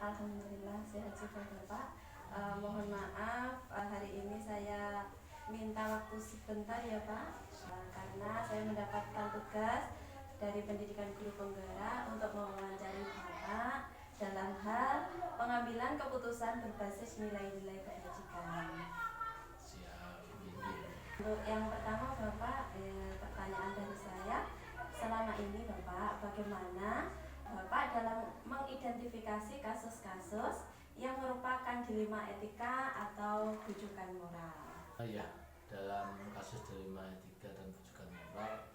Alhamdulillah sehat juga Bapak. Mohon maaf hari ini saya minta waktu sebentar ya Pak, karena saya mendapatkan tugas dari Pendidikan Guru Penggerak untuk mewawancari Bapak dalam hal pengambilan keputusan berbasis nilai-nilai kebajikan. Untuk yang pertama Bapak, pertanyaan dari saya, selama ini Bapak bagaimana Bapak dalam mengidentifikasi kasus-kasus yang merupakan dilema etika atau bujukan moral? Ya, dalam kasus dilema etika dan bujukan moral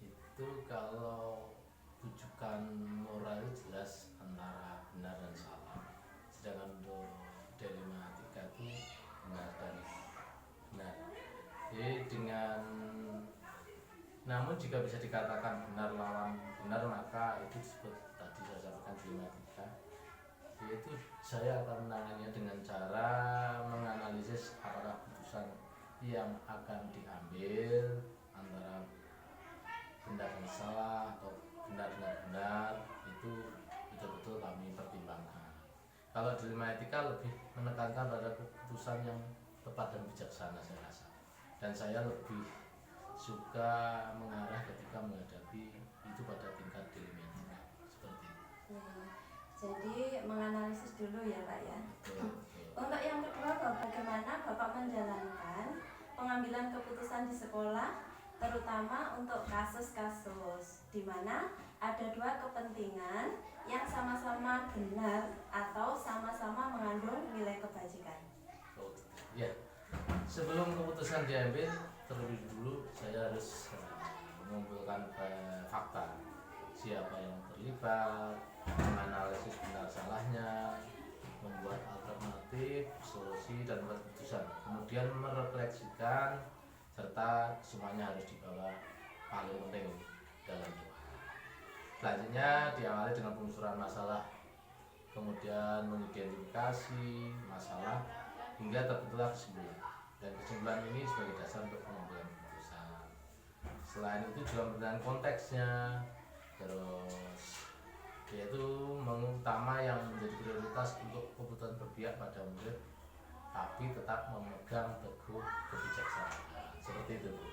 itu kalau bujukan moral itu jelas antara benar dan salah, sedangkan untuk dilema etika itu benar dan benar. Jadi namun jika bisa dikatakan benar lawan benar, maka itu disebut tadi saya sampaikan dilema etika, yaitu saya akan menanganinya dengan cara menganalisis apakah keputusan yang akan diambil antara benar dan salah atau benar dan benar itu betul-betul kami pertimbangkan. Kalau dilema etika lebih menekankan pada keputusan yang tepat dan bijaksana saya rasa, dan saya lebih suka mengarah ketika menghadapi itu pada tingkat dilema etika seperti itu. Jadi menganalisis dulu ya Pak ya. Betul. Untuk yang kedua, bagaimana Bapak menjalankan pengambilan keputusan di sekolah, terutama untuk kasus-kasus di mana ada dua kepentingan yang sama-sama benar atau sama-sama mengandung nilai kebajikan? Ya, sebelum keputusan diambil, terlebih dulu saya harus mengumpulkan fakta, siapa yang terlibat, menganalisis benar salahnya, membuat alternatif, solusi, dan membuat keputusan. Kemudian merefleksikan, serta semuanya harus dibawa paling penting dalam doa. Selanjutnya diawali dengan penelusuran masalah, kemudian mengidentifikasi masalah hingga terbentuklah kesimpulan, dan kesimpulan ini sebagai dasar untuk pengambilan keputusan. Selain itu juga dengan konteksnya, terus yaitu mengutama yang menjadi prioritas untuk kebutuhan berpihak pada murid, tapi tetap memegang teguh kebijaksanaan. Seperti itu, Bu.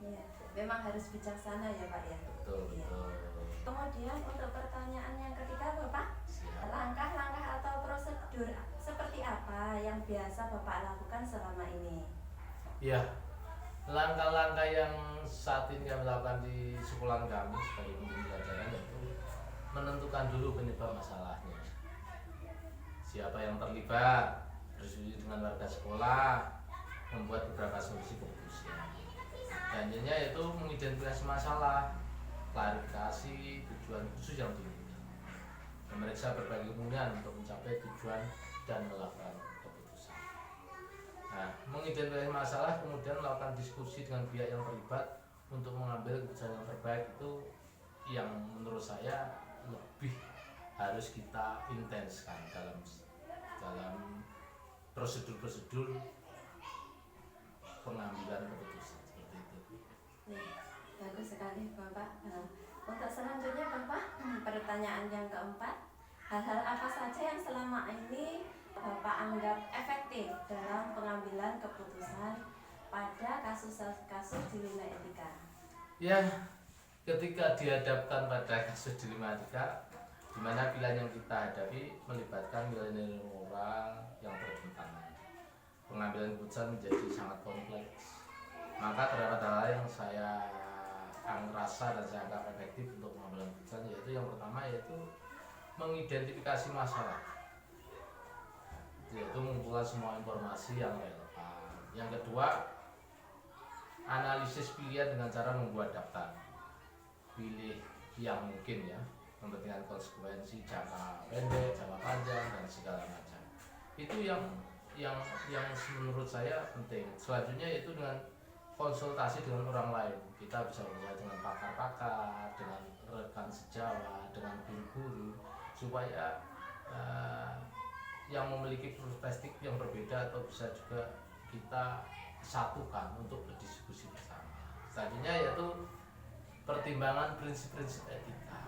Iya, memang harus bijaksana ya Pak ya. Betul, Iya. betul. Kemudian untuk pertanyaan yang ketiga Bapak, langkah-langkah atau prosedur seperti apa yang biasa Bapak lakukan selama ini? Ya, langkah-langkah yang saat ini kami lakukan di sekolah kami sebagai pembimbing pelajaran yaitu menentukan dulu penyebab masalahnya, siapa yang terlibat, berdiskusi dengan warga sekolah, membuat beberapa solusi keputusan. Selanjutnya yaitu mengidentifikasi masalah, klarifikasi tujuan khusus yang diinginkan, memeriksa berbagai kemungkinan untuk mencapai tujuan dan melakukan keputusan. Nah, mengidentifikasi masalah kemudian melakukan diskusi dengan pihak yang terlibat untuk mengambil keputusan yang terbaik, itu yang menurut saya lebih harus kita intenskan dalam prosedur-prosedur pengambilan keputusan seperti itu. Bagus sekali Bapak. Untuk selanjutnya Bapak, pertanyaan yang keempat, hal-hal apa saja yang selama ini Bapak anggap efektif dalam pengambilan keputusan pada kasus-kasus dilema etika? Ya, ketika dihadapkan pada kasus dilema etika, di mana pilihan yang kita hadapi melibatkan nilai-nilai moral yang bertentangan, pengambilan keputusan menjadi sangat kompleks. Maka terdapat hal yang saya rasa dan saya anggap efektif untuk pengambilan keputusan, yaitu yang pertama yaitu mengidentifikasi masalah, yaitu mengumpulkan semua informasi yang relevan. Yang kedua, analisis pilihan dengan cara membuat daftar, pilih yang mungkin ya, memperhatikan konsekuensi jangka pendek, jangka panjang, dan segala macam. Itu yang menurut saya penting. Selanjutnya itu dengan konsultasi dengan orang lain. Kita bisa mulai dengan pakar-pakar, dengan rekan sejawat, dengan guru-guru, supaya yang memiliki perspektif yang berbeda atau bisa juga kita satukan untuk berdiskusi bersama. Selanjutnya yaitu pertimbangan prinsip-prinsip etika.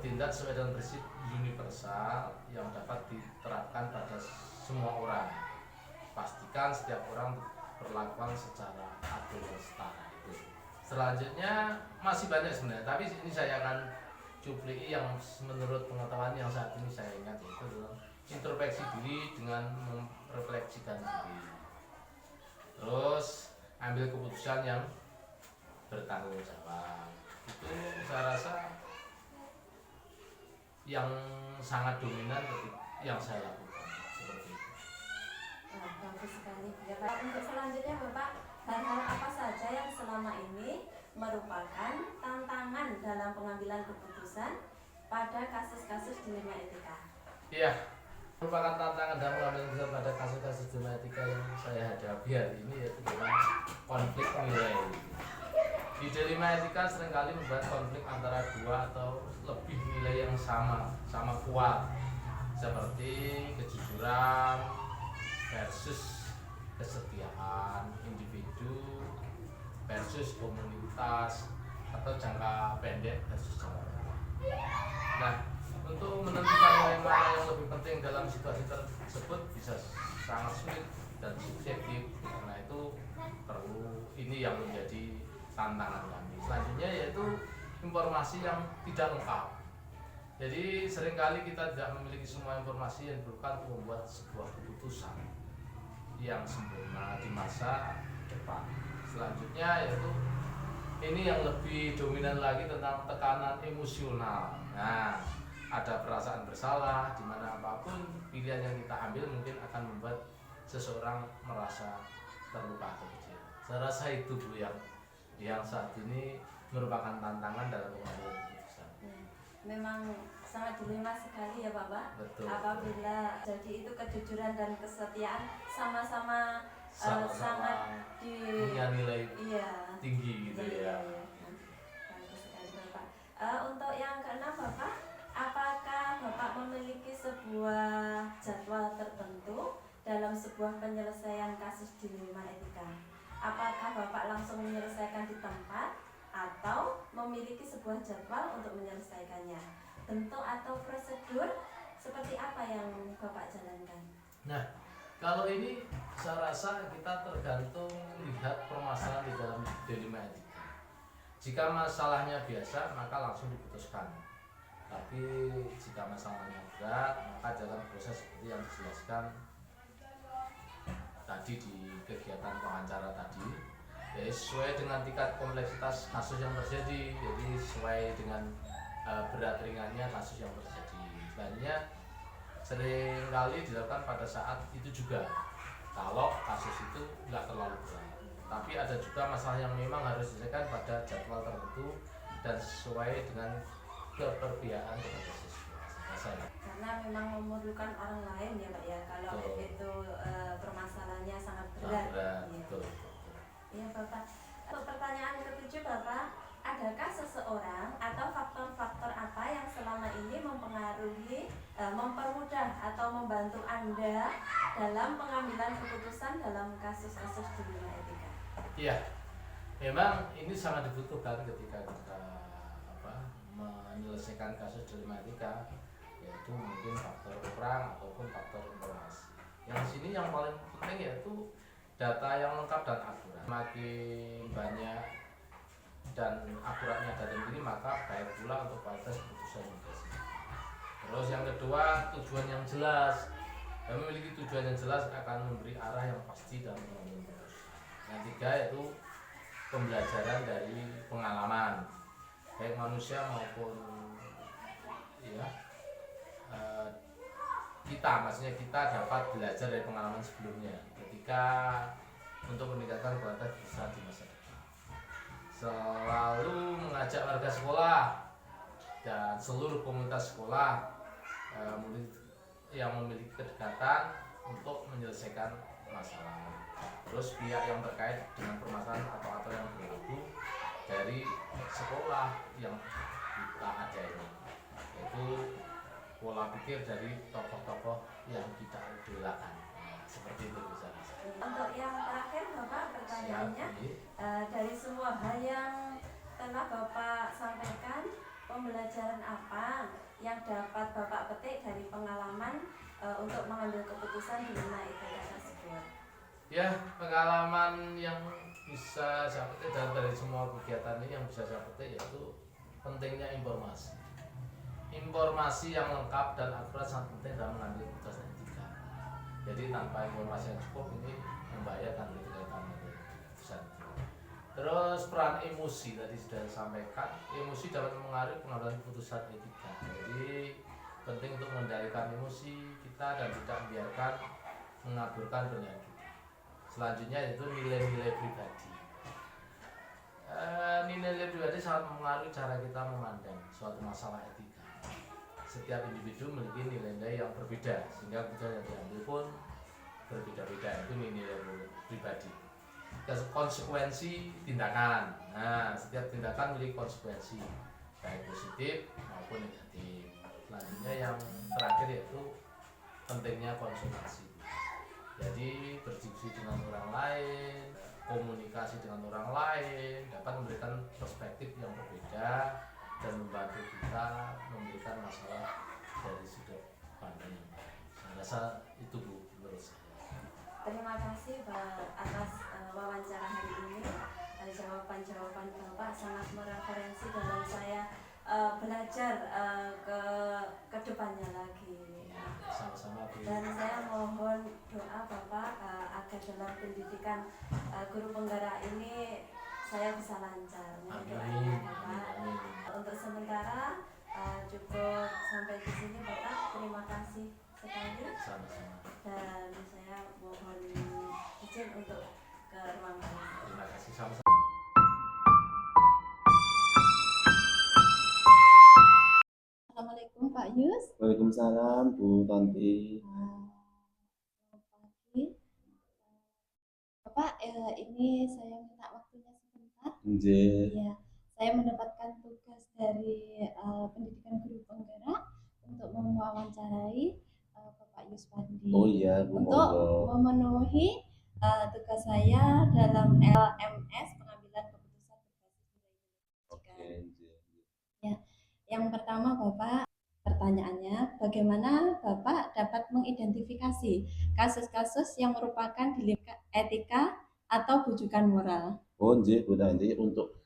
bertindak sesuai dengan prinsip universal yang dapat diterapkan pada semua orang. Pastikan setiap orang berlakuan secara adil dan setara itu. Selanjutnya masih banyak sebenarnya, tapi ini saya akan cupliki yang menurut pengetahuan yang saat ini saya ingat, yaitu adalah introspeksi diri dengan merefleksikan diri. Terus ambil keputusan yang bertanggung jawab. Itu saya rasa yang sangat dominan yang saya lakukan seperti itu. Bagus sekali ya Pak. Untuk selanjutnya Bapak, hal-hal apa saja yang selama ini merupakan tantangan dalam pengambilan keputusan pada kasus-kasus dilema etika? Iya, merupakan tantangan dalam pengambilan keputusan pada kasus-kasus dilema etika yang saya hadapi hari ini, yaitu dengan konflik nilai. Di dilema etika seringkali membuat konflik antara dua atau lebih nilai yang sama kuat, seperti kejujuran versus kesetiaan individu versus komunitas, atau jangka pendek versus jangka panjang. Nah, untuk menentukan nilai mana yang lebih penting dalam situasi tersebut bisa sangat sulit dan subjektif. Karena itu perlu ini yang menjadi tantangan kami. Selanjutnya yaitu informasi yang tidak lengkap. Jadi seringkali kita tidak memiliki semua informasi yang diperlukan untuk membuat sebuah keputusan yang sempurna di masa depan. Selanjutnya yaitu ini yang lebih dominan lagi tentang tekanan emosional. Nah, ada perasaan bersalah di mana apapun pilihan yang kita ambil mungkin akan membuat seseorang merasa terluka atau kecewa. Saya rasa itu Bu yang saat ini merupakan tantangan dalam pengambilan keputusan. Memang sangat dilema sekali ya Bapak. Betul. Apabila jadi itu kejujuran dan kesetiaan sama-sama sangat punya nilai tinggi gitu ya. Bagus sekali Bapak. Untuk yang keenam Bapak, apakah Bapak memiliki sebuah jadwal tertentu dalam sebuah penyelesaian kasus dilema etika? Apakah Bapak langsung menyelesaikan di tempat atau memiliki sebuah jadwal untuk menyelesaikannya? Bentuk atau prosedur seperti apa yang Bapak jalankan? Nah, kalau ini saya rasa kita tergantung lihat permasalahan di dalam dilema etika. Jika masalahnya biasa maka langsung diputuskan. Tapi jika masalahnya berat maka dalam proses seperti yang dijelaskan tadi di kegiatan pengacara tadi, ya sesuai dengan tingkat kompleksitas kasus yang terjadi, jadi sesuai dengan berat ringannya kasus yang terjadi. Selanjutnya seringkali dilakukan pada saat itu juga kalau kasus itu nggak terlalu berat, tapi ada juga masalah yang memang harus diselesaikan pada jadwal tertentu dan sesuai dengan keperpihakan kepada siswa. Karena memang memerlukan orang lain ya Pak ya, kalau itu permasalahannya sangat berat. Iya Bapak. Untuk pertanyaan ketujuh Bapak, adakah seseorang atau faktor-faktor apa yang selama ini mempengaruhi, mempermudah atau membantu Anda dalam pengambilan keputusan dalam kasus-kasus dilema etika? Iya, memang ini sangat dibutuhkan ketika kita menyelesaikan kasus dilema etika, yaitu mungkin faktor orang ataupun faktor informasi. Yang sini yang paling penting yaitu data yang lengkap dan akurat. Makin banyak dan akuratnya data ini maka baik pula untuk kualitas keputusan yang dikasih. Terus yang kedua, tujuan yang jelas. Dan memiliki tujuan yang jelas akan memberi arah yang pasti dalam mengambil keputusan. Yang tiga yaitu pembelajaran dari pengalaman, baik manusia maupun maksudnya kita dapat belajar dari pengalaman sebelumnya ketika untuk meningkatkan kualitas keputusan di masa depan. Selalu mengajak warga sekolah dan seluruh komunitas sekolah yang memiliki kedekatan untuk menyelesaikan masalah. Terus pihak yang terkait dengan permasalahan atau yang berlaku dari sekolah yang kita ada ini, yaitu pola pikir dari tokoh-tokoh yang kita idolakan. Seperti itu bisa. Untuk yang terakhir Bapak, pertanyaannya dari semua hal yang telah Bapak sampaikan, pembelajaran apa yang dapat Bapak petik dari pengalaman untuk mengambil keputusan di lima ITK tersebut? Ya, pengalaman yang bisa saya petik dari semua kegiatan ini yang bisa saya petik yaitu pentingnya informasi. Informasi yang lengkap dan akurat sangat penting dalam mengambil keputusan etika. Jadi tanpa informasi yang cukup ini membahayakan ketika kita mengambil keputusan etika. Terus peran emosi tadi sudah disampaikan, emosi dapat mengaruhi pengambilan keputusan etika. Jadi penting untuk mengendalikan emosi kita dan tidak membiarkan mengaburkan pilihan kita. Selanjutnya yaitu nilai-nilai pribadi. Nilai-nilai pribadi sangat mempengaruhi cara kita memandang suatu masalah etika. Setiap individu memiliki nilai-nilai yang berbeda sehingga keputusan yang diambil pun berbeda-beda. Itu nilai pribadi. Konsekuensi tindakan. Nah, setiap tindakan memiliki konsekuensi baik positif maupun negatif. Selanjutnya yang terakhir yaitu pentingnya konsultasi. Jadi berdiskusi dengan orang lain, komunikasi dengan orang lain dapat memberikan perspektif yang berbeda dan membantu kita memberikan masalah dari sudut pandang. Saya rasa itu Bu menurut saya. Terima kasih Pak atas wawancara hari ini. Jawaban-jawaban Bapak sangat mereferensi dalam saya belajar ke depannya lagi. Sama-sama Bu. Dan saya mohon doa Bapak agar dalam pendidikan guru penggerak ini saya bisa lancar. Amin. Untuk sementara cukup sampai di sini Bapak. Terima kasih sekali. Sama-sama. Dan saya mohon izin untuk ke ruang tamu. Terima kasih sama-sama. Assalamualaikum Pak Yus. Waalaikumsalam Bu Tanti. Selamat pagi. Bapak, ini saya minta waktunya sebentar. Nggih. Ya, saya mendapatkan tugas dari pendidikan guru penggerak untuk mewawancarai Bapak Yuswandi. Oh iya, Bu. Untuk memenuhi tugas saya dalam LMS pengambilan keputusan berbasis nilai. Oke, nggih. Ya, yang pertama Bapak, pertanyaannya bagaimana Bapak dapat mengidentifikasi kasus-kasus yang merupakan dilema etika atau bujukan moral? Oh nggih, Bu Tanti, untuk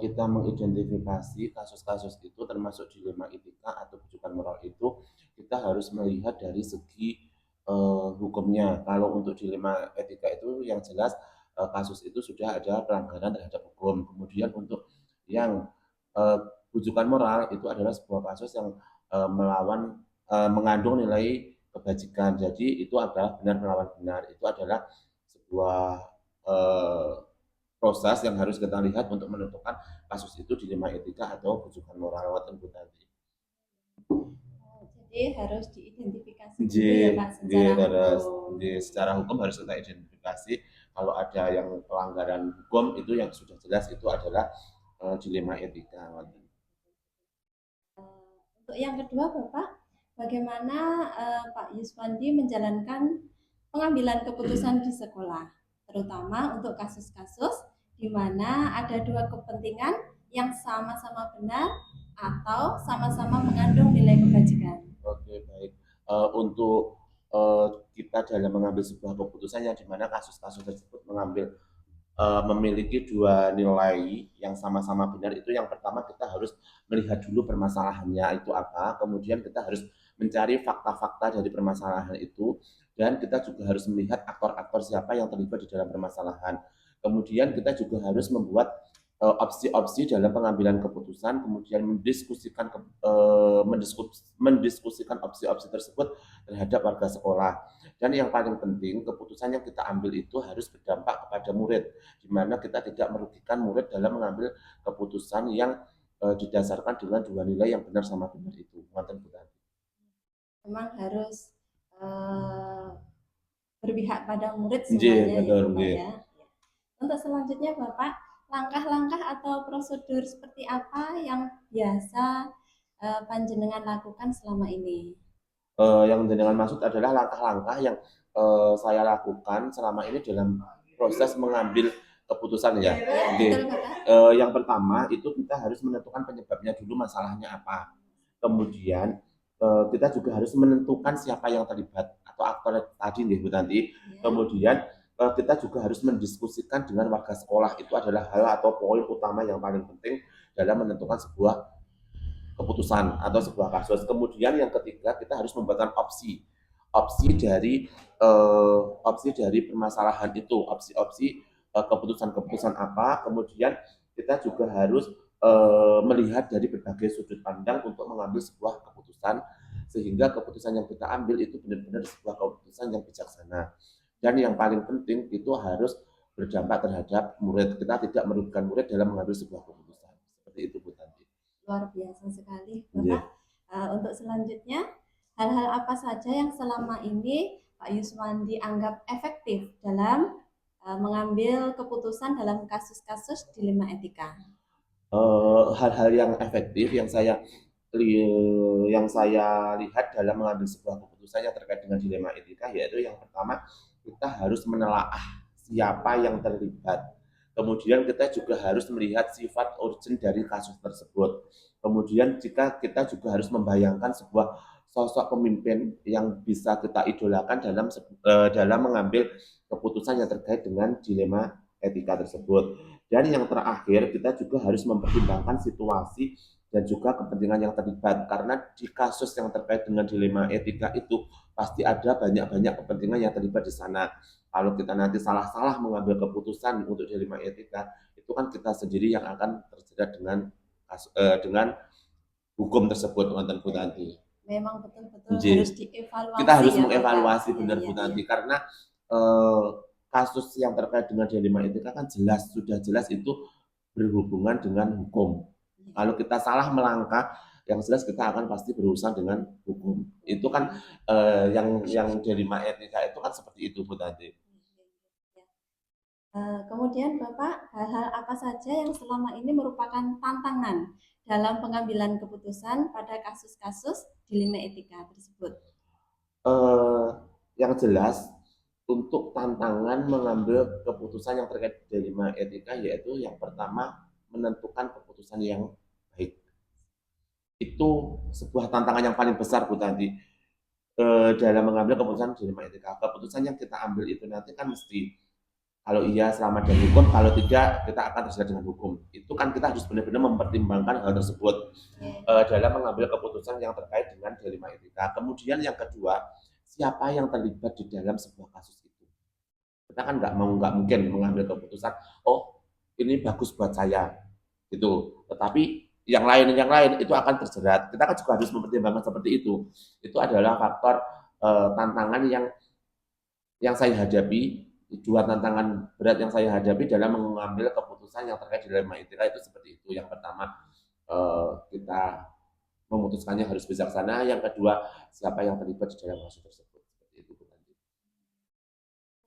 kita mengidentifikasi kasus-kasus itu termasuk dilema etika atau bujukan moral itu kita harus melihat dari segi hukumnya. Kalau untuk dilema etika itu yang jelas kasus itu sudah ada pelanggaran terhadap hukum. Kemudian untuk yang bujukan moral itu adalah sebuah kasus yang mengandung nilai kebajikan. Jadi itu adalah benar melawan benar. Itu adalah sebuah proses yang harus kita lihat untuk menentukan kasus itu dilema etika atau bujukan moral tertentu tadi. Jadi harus diidentifikasi dulu ya Pak secara hukum harus kita identifikasi. Kalau ada yang pelanggaran hukum itu yang sudah jelas itu adalah dilema etika. Untuk yang kedua Bapak, bagaimana Pak Yuswandi menjalankan pengambilan keputusan di sekolah, terutama untuk kasus-kasus di mana ada dua kepentingan yang sama-sama benar atau sama-sama mengandung nilai kebajikan. Oke, baik. Untuk kita dalam mengambil sebuah keputusan yang di mana kasus-kasus tersebut memiliki dua nilai yang sama-sama benar, itu yang pertama kita harus melihat dulu permasalahannya itu apa, kemudian kita harus mencari fakta-fakta dari permasalahan itu, dan kita juga harus melihat aktor-aktor siapa yang terlibat di dalam permasalahan. Kemudian kita juga harus membuat opsi-opsi dalam pengambilan keputusan, kemudian mendiskusikan opsi-opsi tersebut terhadap warga sekolah. Dan yang paling penting, keputusan yang kita ambil itu harus berdampak kepada murid, di mana kita tidak merugikan murid dalam mengambil keputusan yang didasarkan dengan dua nilai yang benar sama benar itu. Memang harus berpihak pada murid semuanya ya Bapak ya. Untuk selanjutnya Bapak, langkah-langkah atau prosedur seperti apa yang biasa panjenengan lakukan selama ini? Yang jenengan maksud adalah langkah-langkah yang saya lakukan selama ini dalam proses mengambil keputusan ya. Iya, Oke. betul Bapak. Yang pertama itu kita harus menentukan penyebabnya dulu, masalahnya apa. Kemudian kita juga harus menentukan siapa yang terlibat atau aktor tadi nih Bu Tanti. Iya. Kemudian kita juga harus mendiskusikan dengan warga sekolah. Itu adalah hal atau poin utama yang paling penting dalam menentukan sebuah keputusan atau sebuah kasus. Kemudian yang ketiga kita harus membuatkan opsi dari permasalahan itu, opsi-opsi keputusan-keputusan apa. Kemudian kita juga harus melihat dari berbagai sudut pandang untuk mengambil sebuah keputusan, sehingga keputusan yang kita ambil itu benar-benar sebuah keputusan yang bijaksana. Dan yang paling penting itu harus berdampak terhadap murid. Kita tidak merugikan murid dalam mengambil sebuah keputusan. Seperti itu Bu Tanti. Luar biasa sekali Bapak. Yeah. Untuk selanjutnya, hal-hal apa saja yang selama ini Pak Yuswandi anggap efektif dalam mengambil keputusan dalam kasus-kasus dilema etika? Hal-hal yang efektif yang saya lihat dalam mengambil sebuah keputusan yang terkait dengan dilema etika, yaitu yang pertama kita harus menelaah siapa yang terlibat. Kemudian kita juga harus melihat sifat urgent dari kasus tersebut. Kemudian jika kita juga harus membayangkan sebuah sosok pemimpin yang bisa kita idolakan dalam mengambil keputusan yang terkait dengan dilema etika tersebut. Dan yang terakhir, kita juga harus mempertimbangkan situasi dan juga kepentingan yang terlibat. Karena di kasus yang terkait dengan dilema etika itu pasti ada banyak-banyak kepentingan yang terlibat di sana. Kalau kita nanti salah-salah mengambil keputusan untuk dilema etika, itu kan kita sendiri yang akan terjerat dengan hukum tersebut, teman-teman Bu Tanti. Memang betul-betul harus dievaluasi. Kita harus ya, mengevaluasi Bapak. benar Bu Tanti, karena kasus yang terkait dengan dilema etika kan sudah jelas itu berhubungan dengan hukum. Kalau kita salah melangkah, yang jelas kita akan pasti berurusan dengan hukum. Itu kan yang dilema etika itu kan seperti itu Bu Tanti. Kemudian Bapak, hal-hal apa saja yang selama ini merupakan tantangan dalam pengambilan keputusan pada kasus-kasus dilema etika tersebut? Yang jelas untuk tantangan mengambil keputusan yang terkait dilema etika, yaitu yang pertama menentukan keputusan yang baik. Itu sebuah tantangan yang paling besar Bu Tanti dalam mengambil keputusan dilema etika. Keputusan yang kita ambil itu nanti kan mesti, kalau iya selamat dari hukum, kalau tidak kita akan terjerat dengan hukum. Itu kan kita harus benar-benar mempertimbangkan hal tersebut dalam mengambil keputusan yang terkait dengan dilema etika. Kemudian yang kedua, siapa yang terlibat di dalam sebuah kasus itu. Kita kan nggak mungkin mengambil keputusan, oh ini bagus buat saya, gitu. Tetapi yang lain itu akan terjerat. Kita kan juga harus mempertimbangkan seperti itu. Itu adalah faktor tantangan yang saya hadapi. Dua tantangan berat yang saya hadapi dalam mengambil keputusan yang terkait dilema etika itu seperti itu. Yang pertama, kita memutuskannya harus bijaksana. Yang kedua, siapa yang terlibat di dalam kasus tersebut. Seperti itu.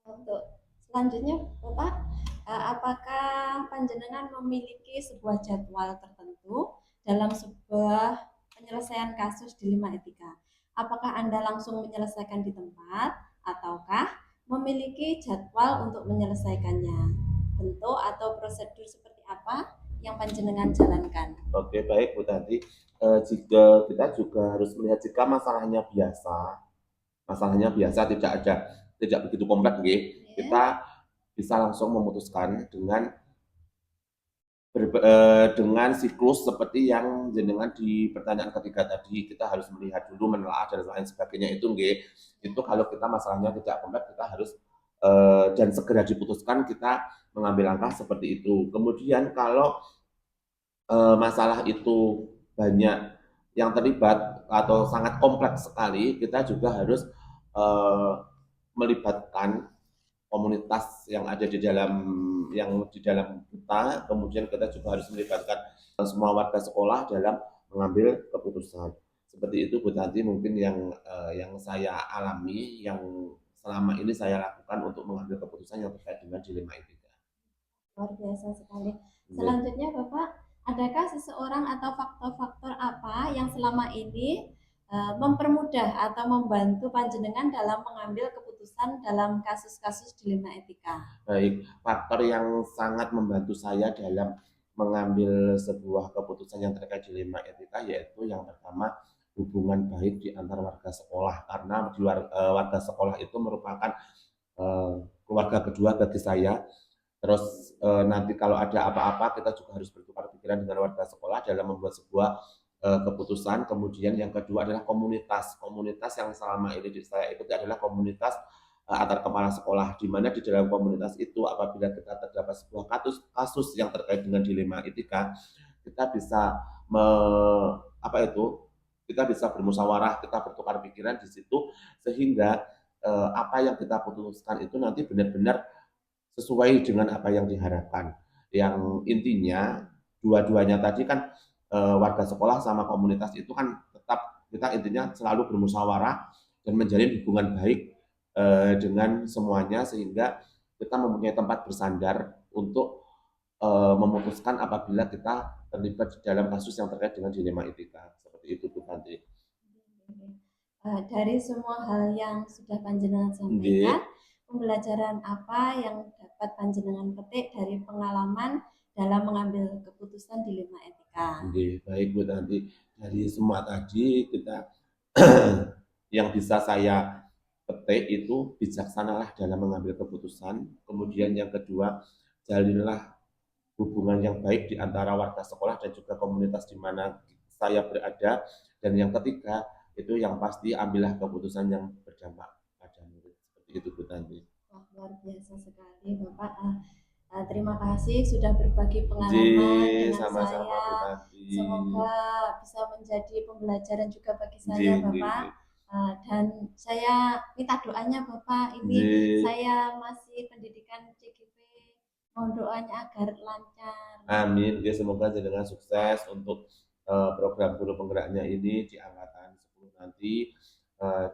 Untuk selanjutnya, Bapak, apakah panjenengan memiliki sebuah jadwal tertentu dalam sebuah penyelesaian kasus dilema etika? Apakah Anda langsung menyelesaikan di tempat, ataukah memiliki jadwal untuk menyelesaikannya? Bentuk atau prosedur seperti apa yang panjenengan jalankan? Oke, baik Bu Tanti. Jika kita juga harus melihat jika masalahnya biasa, tidak begitu kompleks, kita bisa langsung memutuskan dengan siklus seperti yang jenengan di pertanyaan ketiga tadi. Kita harus melihat dulu, menelaah dan lain sebagainya itu kalau kita masalahnya tidak kompleks, kita harus dan segera diputuskan, kita mengambil langkah seperti itu. Kemudian kalau masalah itu banyak yang terlibat atau sangat kompleks sekali, kita juga harus melibatkan komunitas yang ada di dalam kita. Kemudian kita juga harus melibatkan semua warga sekolah dalam mengambil keputusan. Seperti itu Bu Tanti, mungkin yang saya alami, yang selama ini saya lakukan untuk mengambil keputusan yang terkait dengan dilema etika. Luar biasa sekali. Selanjutnya Bapak, adakah seseorang atau faktor-faktor apa yang selama ini mempermudah atau membantu panjenengan dalam mengambil keputusan keputusan dalam kasus-kasus dilema etika. Baik, faktor yang sangat membantu saya dalam mengambil sebuah keputusan yang terkait dilema etika yaitu yang pertama hubungan baik di antar warga sekolah, karena di warga sekolah itu merupakan keluarga kedua bagi saya. Terus nanti kalau ada apa-apa kita juga harus bertukar pikiran dengan warga sekolah dalam membuat sebuah keputusan. Kemudian yang kedua adalah komunitas. Komunitas yang selama ini saya ikuti adalah komunitas antar kepala sekolah, di mana di dalam komunitas itu apabila kita terdapat sebuah kasus yang terkait dengan dilema etika, kita bisa apa itu? Kita bisa bermusyawarah, kita bertukar pikiran di situ sehingga apa yang kita putuskan itu nanti benar-benar sesuai dengan apa yang diharapkan. Yang intinya dua-duanya tadi kan warga sekolah sama komunitas itu kan tetap kita intinya selalu bermusyawarah dan menjalin hubungan baik dengan semuanya sehingga kita mempunyai tempat bersandar untuk memutuskan apabila kita terlibat dalam kasus yang terkait dengan dilema etika. Seperti itu Bu Tanti. Dari semua hal yang sudah panjenengan sampaikan, pembelajaran apa yang dapat panjenengan petik dari pengalaman dalam mengambil keputusan dilema etika? Baik Bu Tanti, dari semua tadi kita yang bisa saya petik itu bijaksanalah dalam mengambil keputusan. Kemudian yang kedua, jalinlah hubungan yang baik di antara warga sekolah dan juga komunitas di mana saya berada. Dan yang ketiga, itu yang pasti ambillah keputusan yang berdampak pada murid. Seperti itu Bu Tanti. Wah, luar biasa sekali Bapak. Terima kasih sudah berbagi pengalaman dengan Sama-sama Bu saya. Tanti. Semoga bisa menjadi pembelajaran juga bagi saya Bapak. Dan saya minta doanya Bapak, ini saya masih pendidikan CGP, mohon doanya agar lancar. Amin. Semoga jenengan sukses untuk program guru penggeraknya ini di angkatan 10 nanti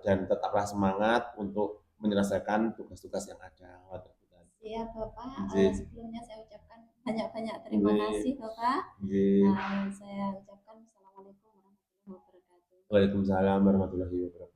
dan tetaplah semangat untuk menyelesaikan tugas-tugas yang ada. Iya Bapak, sebelumnya saya ucapkan banyak-banyak terima kasih Bapak. Saya ucapkan Assalamualaikum warahmatullahi wabarakatuh. Waalaikumsalam warahmatullahi wabarakatuh.